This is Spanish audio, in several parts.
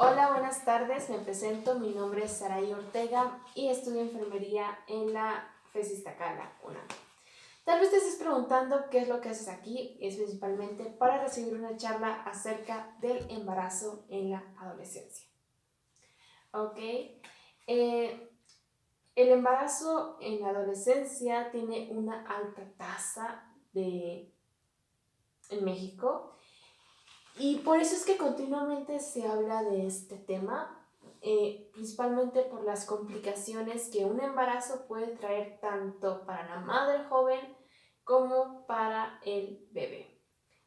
Hola, buenas tardes. Me presento. Mi nombre es Saray Ortega y estudio enfermería en la FES Iztacala, UNAM. Tal vez te estés preguntando qué es lo que haces aquí. Es principalmente para recibir una charla acerca del embarazo en la adolescencia. ¿Ok? El embarazo en la adolescencia tiene una alta tasa en México. Y por eso es que continuamente se habla de este tema, principalmente por las complicaciones que un embarazo puede traer tanto para la madre joven como para el bebé.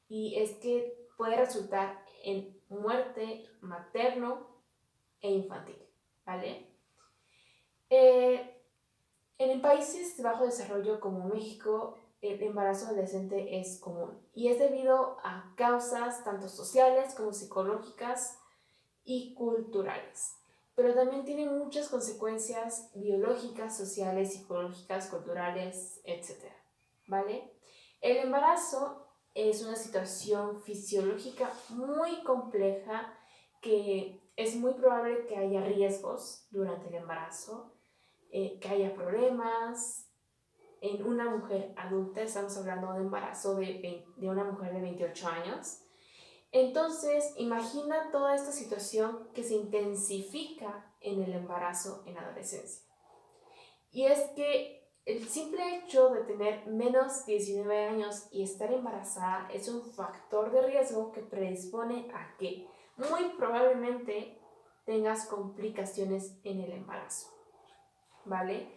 Y es que puede resultar en muerte materno e infantil, ¿vale? En países de bajo desarrollo como México, el embarazo adolescente es común y es debido a causas tanto sociales como psicológicas y culturales. Pero también tiene muchas consecuencias biológicas, sociales, psicológicas, culturales, etc. ¿Vale? El embarazo es una situación fisiológica muy compleja que es muy probable que haya riesgos durante el embarazo, que haya problemas. En una mujer adulta, estamos hablando de embarazo de una mujer de 28 años. Entonces, imagina toda esta situación que se intensifica en el embarazo en adolescencia. Y es que el simple hecho de tener menos 19 años y estar embarazada es un factor de riesgo que predispone a que muy probablemente tengas complicaciones en el embarazo, ¿vale?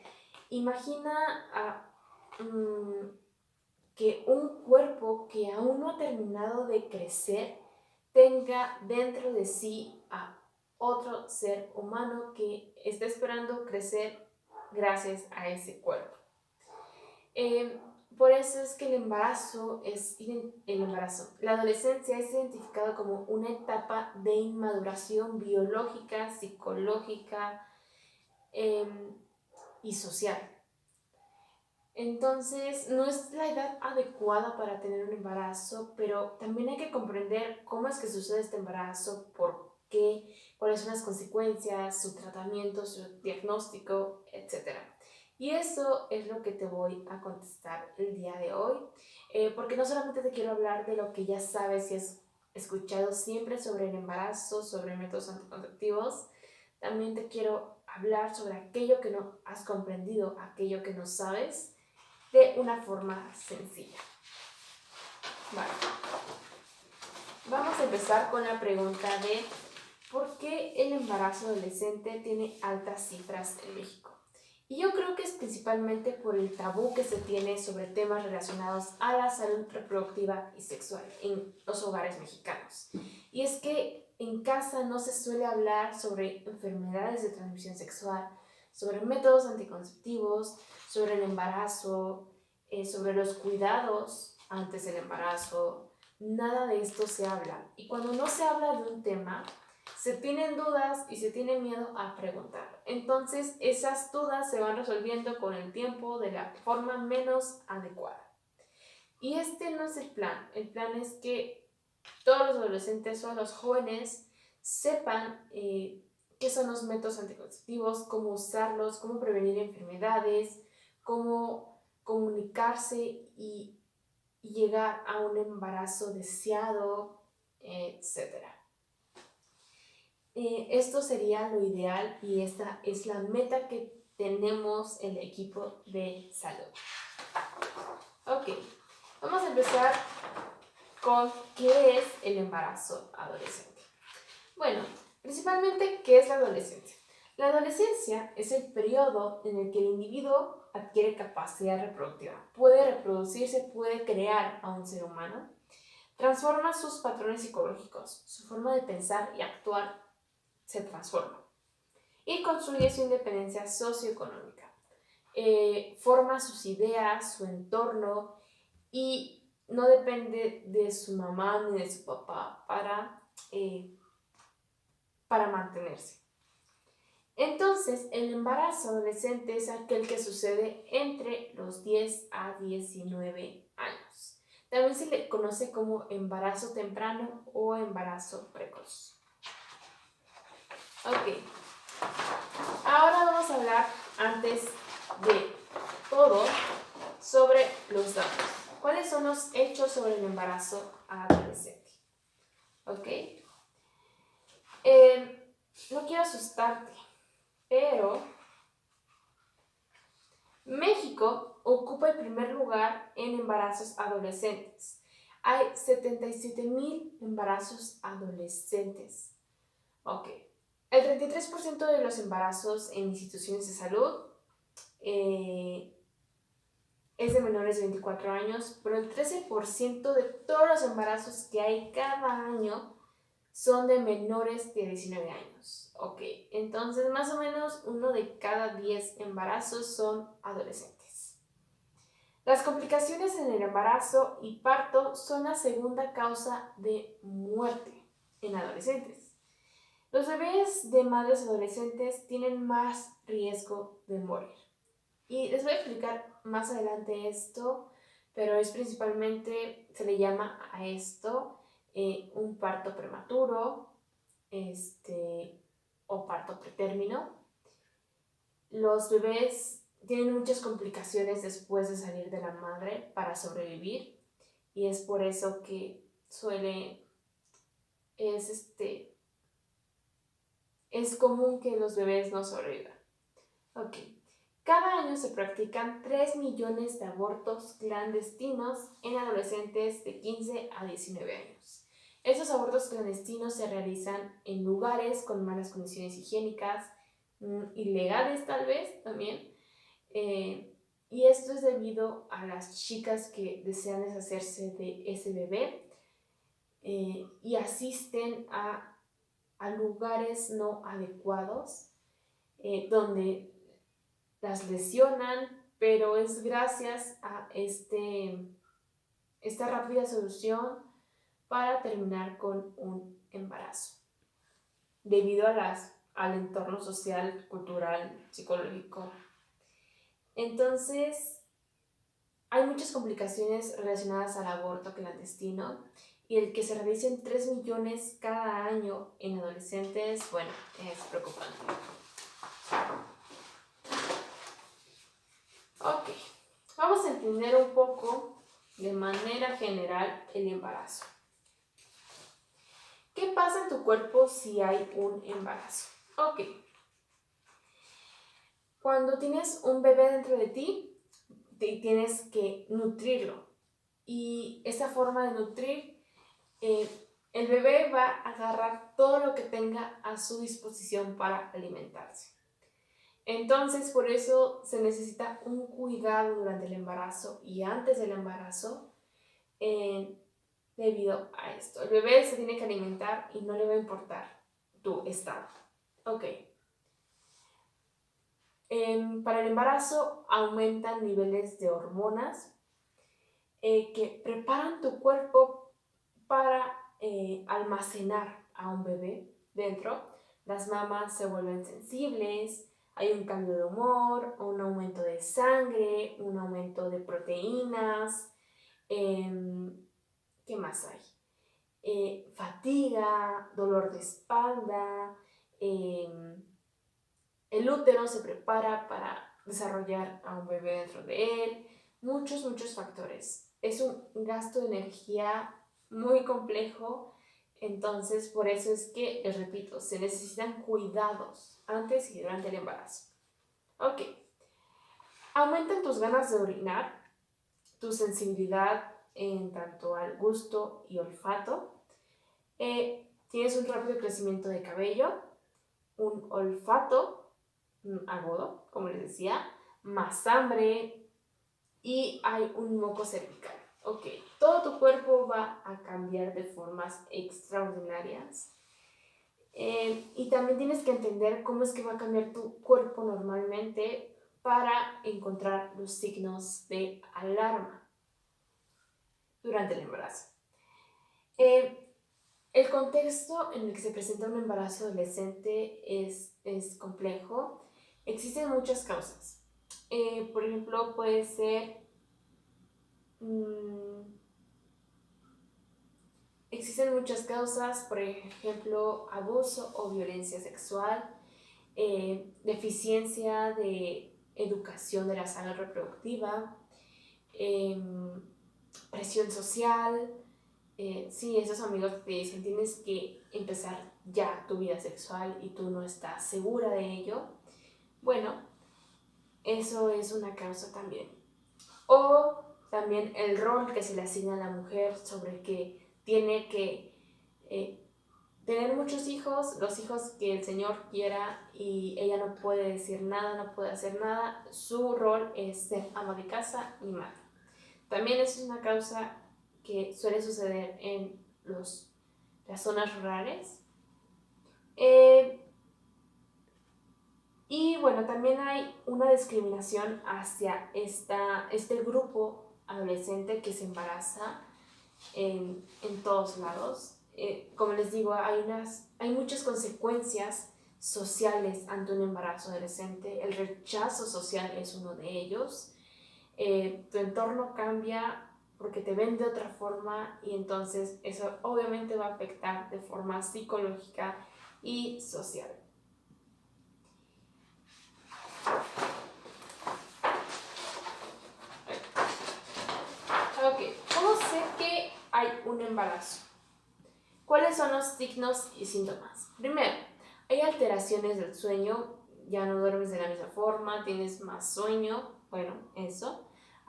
Imagina que un cuerpo que aún no ha terminado de crecer tenga dentro de sí a otro ser humano que está esperando crecer gracias a ese cuerpo. Por eso es que la adolescencia es identificado como una etapa de inmaduración biológica, psicológica y social. Entonces, no es la edad adecuada para tener un embarazo, pero también hay que comprender cómo es que sucede este embarazo, por qué, cuáles son las consecuencias, su tratamiento, su diagnóstico, etc. Y eso es lo que te voy a contestar el día de hoy, porque no solamente te quiero hablar de lo que ya sabes y has escuchado siempre sobre el embarazo, sobre métodos anticonceptivos, también te quiero hablar sobre aquello que no has comprendido, aquello que no sabes, de una forma sencilla. Vale. Vamos a empezar con la pregunta de ¿por qué el embarazo adolescente tiene altas cifras en México? Y yo creo que es principalmente por el tabú que se tiene sobre temas relacionados a la salud reproductiva y sexual en los hogares mexicanos. Y es que en casa no se suele hablar sobre enfermedades de transmisión sexual, sobre métodos anticonceptivos, sobre el embarazo, sobre los cuidados antes del embarazo. Nada de esto se habla. Y cuando no se habla de un tema, se tienen dudas y se tiene miedo a preguntar. Entonces, esas dudas se van resolviendo con el tiempo de la forma menos adecuada. Y este no es el plan. El plan es que todos los adolescentes o los jóvenes sepan qué son los métodos anticonceptivos, cómo usarlos, cómo prevenir enfermedades, cómo comunicarse y llegar a un embarazo deseado, etc. Esto sería lo ideal y esta es la meta que tenemos el equipo de salud. Ok, vamos a empezar con qué es el embarazo adolescente. Bueno, principalmente, ¿qué es la adolescencia? La adolescencia es el periodo en el que el individuo adquiere capacidad reproductiva, puede reproducirse, puede crear a un ser humano, transforma sus patrones psicológicos, su forma de pensar y actuar se transforma y construye su independencia socioeconómica. Forma sus ideas, su entorno y no depende de su mamá ni de su papá para mantenerse. Entonces, el embarazo adolescente es aquel que sucede entre los 10 a 19 años. También se le conoce como embarazo temprano o embarazo precoz. Ok, ahora vamos a hablar antes de todo sobre los datos. ¿Cuáles son los hechos sobre el embarazo adolescente? ¿Ok? No quiero asustarte, pero México ocupa el primer lugar en embarazos adolescentes. Hay 77,000 embarazos adolescentes. Ok. El 33% de los embarazos en instituciones de salud es de menores de 24 años, pero el 13% de todos los embarazos que hay cada año son de menores de 19 años. Ok, entonces más o menos 1 de cada 10 embarazos son adolescentes. Las complicaciones en el embarazo y parto son la segunda causa de muerte en adolescentes. Los bebés de madres adolescentes tienen más riesgo de morir. Y les voy a explicar más adelante esto, pero es principalmente, se le llama a esto un parto prematuro o parto pretérmino. Los bebés tienen muchas complicaciones después de salir de la madre para sobrevivir y es por eso que es común que los bebés no sobrevivan. Ok. Cada año se practican 3 millones de abortos clandestinos en adolescentes de 15 a 19 años. Estos abortos clandestinos se realizan en lugares con malas condiciones higiénicas, ilegales tal vez también, y esto es debido a las chicas que desean deshacerse de ese bebé y asisten a lugares no adecuados donde las lesionan, pero es gracias a esta rápida solución para terminar con un embarazo, debido al entorno social, cultural, psicológico. Entonces, hay muchas complicaciones relacionadas al aborto clandestino y el que se realicen 3 millones cada año en adolescentes, bueno, es preocupante. Ok, vamos a entender un poco de manera general el embarazo. ¿Qué pasa en tu cuerpo si hay un embarazo? Ok, cuando tienes un bebé dentro de ti, tienes que nutrirlo. Y esa forma de nutrir, el bebé va a agarrar todo lo que tenga a su disposición para alimentarse. Entonces, por eso se necesita un cuidado durante el embarazo y antes del embarazo debido a esto. El bebé se tiene que alimentar y no le va a importar tu estado. Ok. Para el embarazo aumentan niveles de hormonas que preparan tu cuerpo para almacenar a un bebé dentro. Las mamas se vuelven sensibles, hay un cambio de humor, un aumento de sangre, un aumento de proteínas. ¿Qué más hay? Fatiga, dolor de espalda. El útero se prepara para desarrollar a un bebé dentro de él. Muchos factores. Es un gasto de energía muy complejo. Entonces, por eso es que, les repito, se necesitan cuidados antes y durante el embarazo. Ok. Aumentan tus ganas de orinar, tu sensibilidad en tanto al gusto y olfato. Tienes un rápido crecimiento de cabello, un olfato agudo, como les decía, más hambre y hay un moco cervical. Ok, todo tu cuerpo va a cambiar de formas extraordinarias. Y también tienes que entender cómo es que va a cambiar tu cuerpo normalmente para encontrar los signos de alarma durante el embarazo. El contexto en el que se presenta un embarazo adolescente es complejo. Existen muchas causas. Por ejemplo, puede ser existen muchas causas, por ejemplo, abuso o violencia sexual, deficiencia de educación de la salud reproductiva, presión social. Sí, esos amigos que te dicen tienes que empezar ya tu vida sexual y tú no estás segura de ello. Bueno, eso es una causa también. O también el rol que se le asigna a la mujer sobre que tiene que tener muchos hijos, los hijos que el Señor quiera, y ella no puede decir nada, no puede hacer nada. Su rol es ser ama de casa y madre. También es una causa que suele suceder en las zonas rurales. Y bueno, también hay una discriminación hacia este grupo adolescente que se embaraza en todos lados. Como les digo, hay muchas consecuencias sociales ante un embarazo adolescente. El rechazo social es uno de ellos. Tu entorno cambia porque te ven de otra forma, y entonces eso obviamente va a afectar de forma psicológica y social. Ok, ¿cómo sé que hay un embarazo? ¿Cuáles son los signos y síntomas? Primero, hay alteraciones del sueño, ya no duermes de la misma forma, tienes más sueño, bueno, eso.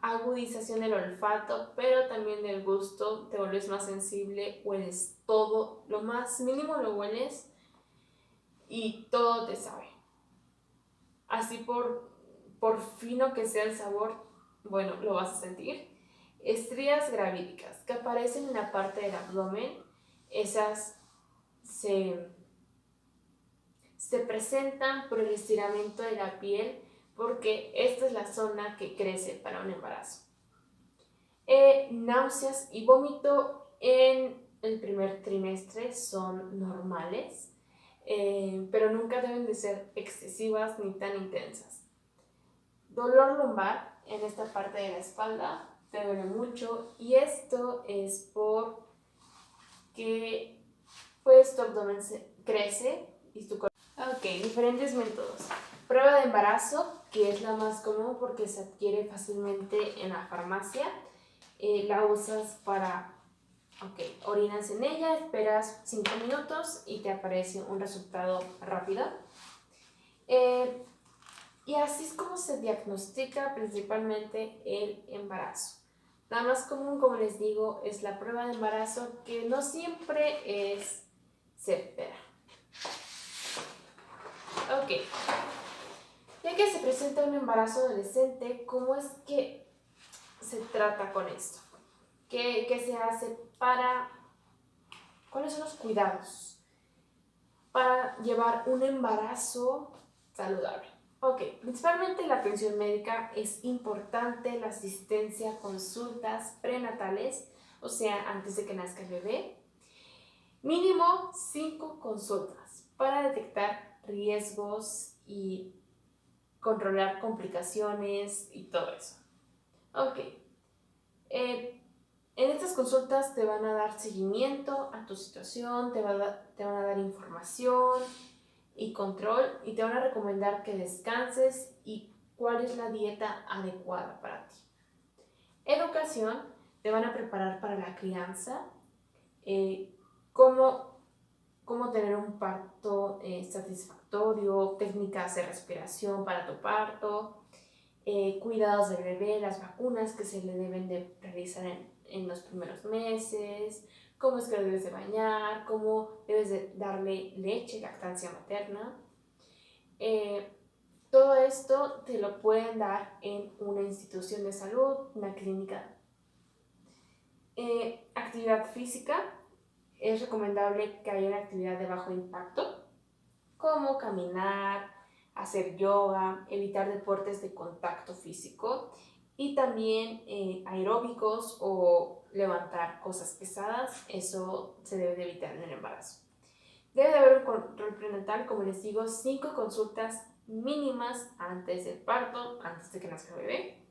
Agudización del olfato, pero también del gusto, te vuelves más sensible, hueles todo, lo más mínimo lo hueles y todo te sabe. Así por fino que sea el sabor, bueno, lo vas a sentir. Estrías gravídicas que aparecen en la parte del abdomen, esas se presentan por el estiramiento de la piel, porque esta es la zona que crece para un embarazo. Náuseas y vómito en el primer trimestre son normales, pero nunca deben de ser excesivas ni tan intensas. Dolor lumbar en esta parte de la espalda, te duele mucho, y esto es porque pues tu abdomen crece y tu cuerpo. Ok, diferentes métodos. Prueba de embarazo, que es la más común porque se adquiere fácilmente en la farmacia. La usas para, orinas en ella, esperas 5 minutos y te aparece un resultado rápido. Y así es como se diagnostica principalmente el embarazo. La más común, como les digo, es la prueba de embarazo, que no siempre es certera. Ok, ya que se presenta un embarazo adolescente, ¿cómo es que se trata con esto? ¿Qué se hace cuáles son los cuidados para llevar un embarazo saludable? Ok, principalmente la atención médica es importante, la asistencia, consultas prenatales, o sea, antes de que nazca el bebé. Mínimo 5 consultas para detectar riesgos y controlar complicaciones y todo eso. Ok, en estas consultas te van a dar seguimiento a tu situación, te van a dar información y control, y te van a recomendar que descanses y cuál es la dieta adecuada para ti. Educación, te van a preparar para la crianza, cómo tener un parto satisfactorio, técnicas de respiración para tu parto, cuidados del bebé, las vacunas que se le deben de realizar en los primeros meses, cómo es que lo debes de bañar, cómo debes de darle leche, lactancia materna. Todo esto te lo pueden dar en una institución de salud, una clínica. Actividad física, es recomendable que haya una actividad de bajo impacto, como caminar, hacer yoga, evitar deportes de contacto físico, y también aeróbicos o levantar cosas pesadas. Eso se debe de evitar en el embarazo. Debe de haber un control prenatal, como les digo, 5 consultas mínimas antes del parto, antes de que nazca el bebé.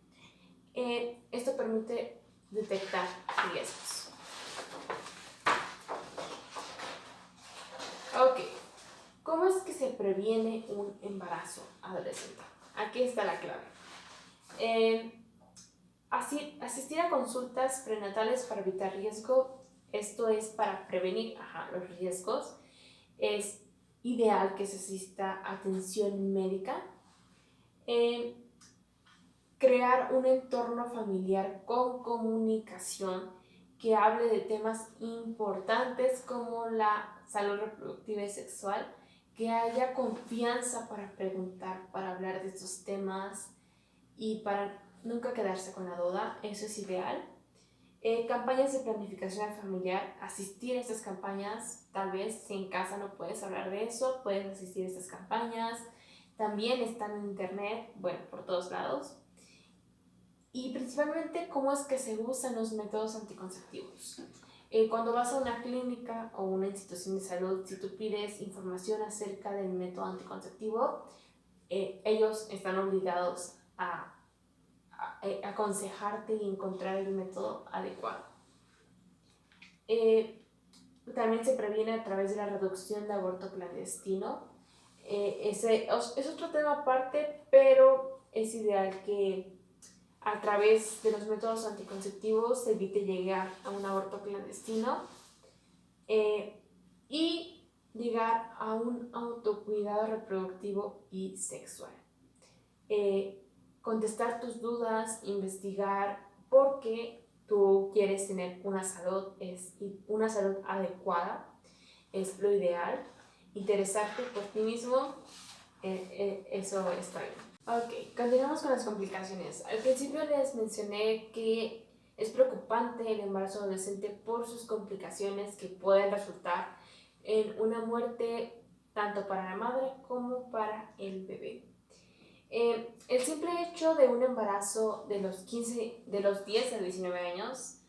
Esto permite detectar riesgos. Ok, ¿cómo es que se previene un embarazo adolescente? Aquí está la clave. Asistir a consultas prenatales para evitar riesgo, esto es para prevenir los riesgos. Es ideal que se asista a atención médica. Crear un entorno familiar con comunicación que hable de temas importantes como la salud reproductiva y sexual, que haya confianza para preguntar, para hablar de estos temas y para nunca quedarse con la duda, eso es ideal. Campañas de planificación familiar, asistir a estas campañas, tal vez si en casa no puedes hablar de eso, puedes asistir a estas campañas, también están en internet, bueno, por todos lados. Y principalmente cómo es que se usan los métodos anticonceptivos. Cuando vas a una clínica o una institución de salud, si tú pides información acerca del método anticonceptivo, ellos están obligados a aconsejarte y encontrar el método adecuado. También se previene a través de la reducción de aborto clandestino. Ese es otro tema aparte, pero es ideal que a través de los métodos anticonceptivos se evite llegar a un aborto clandestino y llegar a un autocuidado reproductivo y sexual. Contestar tus dudas, investigar por qué tú quieres tener una salud adecuada, es lo ideal. Interesarte por ti mismo, eso está bien. Ok, continuamos con las complicaciones. Al principio les mencioné que es preocupante el embarazo adolescente por sus complicaciones que pueden resultar en una muerte tanto para la madre como para el bebé. El simple hecho de un embarazo de los 10 a 19 años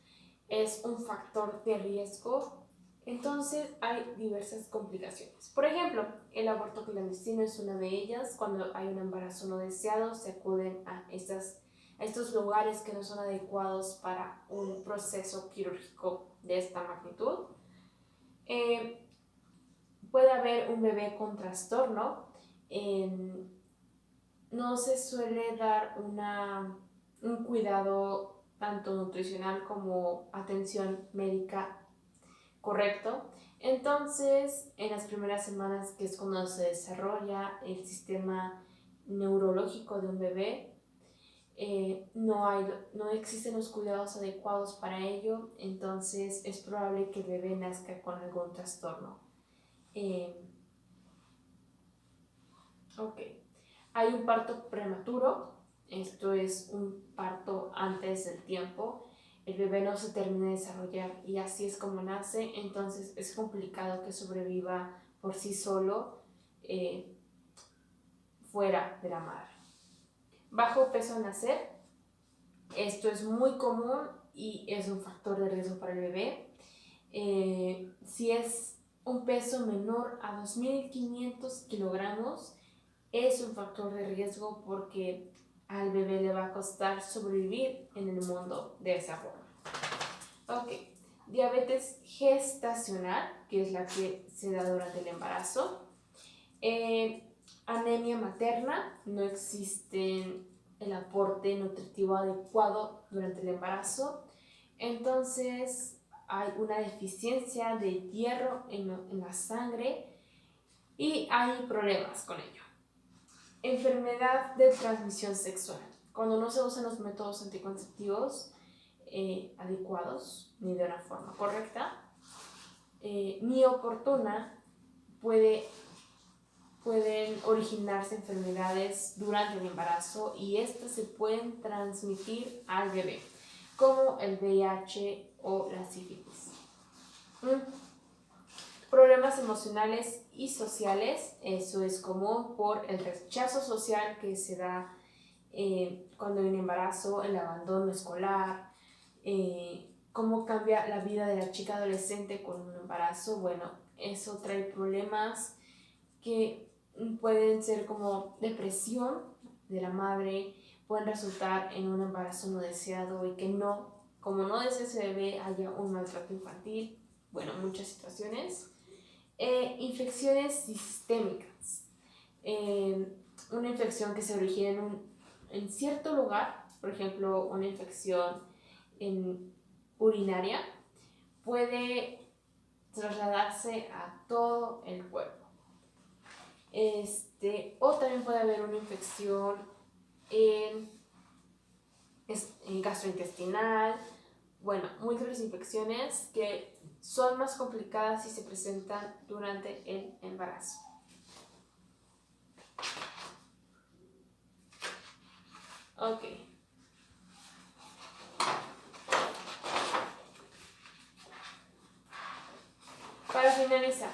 es un factor de riesgo. Entonces hay diversas complicaciones. Por ejemplo, el aborto clandestino es una de ellas. Cuando hay un embarazo no deseado, se acuden a estos lugares que no son adecuados para un proceso quirúrgico de esta magnitud. Puede haber un bebé con trastorno. No se suele dar un cuidado tanto nutricional como atención médica correcto. Entonces, en las primeras semanas, que es cuando se desarrolla el sistema neurológico de un bebé, no existen los cuidados adecuados para ello, entonces es probable que el bebé nazca con algún trastorno. Hay un parto prematuro, esto es un parto antes del tiempo. El bebé no se termina de desarrollar y así es como nace, entonces es complicado que sobreviva por sí solo fuera de la madre. Bajo peso al nacer, esto es muy común y es un factor de riesgo para el bebé. Si es un peso menor a 2.500 kilogramos, es un factor de riesgo porque al bebé le va a costar sobrevivir en el mundo de esa forma. Diabetes gestacional, que es la que se da durante el embarazo. Anemia materna, no existe el aporte nutritivo adecuado durante el embarazo. Entonces hay una deficiencia de hierro en la sangre y hay problemas con ello. Enfermedad de transmisión sexual. Cuando no se usan los métodos anticonceptivos adecuados ni de una forma correcta ni oportuna, pueden originarse enfermedades durante el embarazo y estas se pueden transmitir al bebé, como el VIH o la sífilis. Problemas emocionales y sociales, eso es común por el rechazo social que se da cuando hay un embarazo, el abandono escolar, cómo cambia la vida de la chica adolescente con un embarazo. Bueno, eso trae problemas que pueden ser como depresión de la madre, pueden resultar en un embarazo no deseado y que como no desea ese bebé, haya un maltrato infantil, bueno, muchas situaciones. Infecciones sistémicas. Una infección que se origina en cierto lugar, por ejemplo, una infección urinaria, puede trasladarse a todo el cuerpo. O también puede haber una infección en gastrointestinal. Bueno, múltiples infecciones que son más complicadas si se presentan durante el embarazo. Ok. Para finalizar,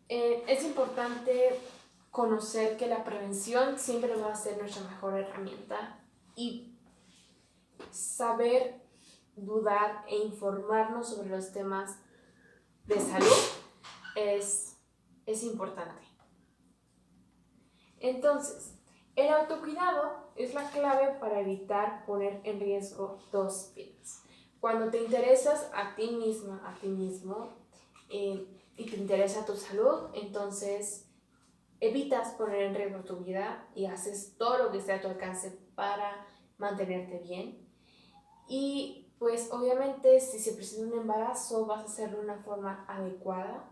es importante conocer que la prevención siempre va a ser nuestra mejor herramienta y saber dudar e informarnos sobre los temas de salud es importante. Entonces, el autocuidado es la clave para evitar poner en riesgo 2 vidas. Cuando te interesas a ti misma, a ti mismo, y te interesa tu salud, entonces evitas poner en riesgo tu vida y haces todo lo que esté a tu alcance para mantenerte bien. Y pues obviamente si se presenta un embarazo vas a hacerlo de una forma adecuada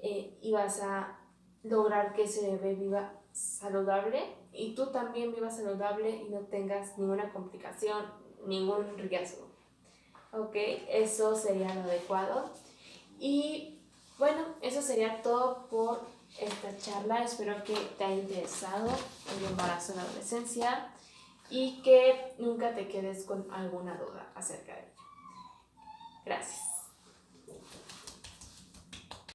y vas a lograr que ese bebé viva saludable y tú también vivas saludable y no tengas ninguna complicación, ningún riesgo. Ok, eso sería lo adecuado. Y bueno, eso sería todo por esta charla. Espero que te haya interesado el embarazo en la adolescencia y que nunca te quedes con alguna duda acerca de ello. Gracias.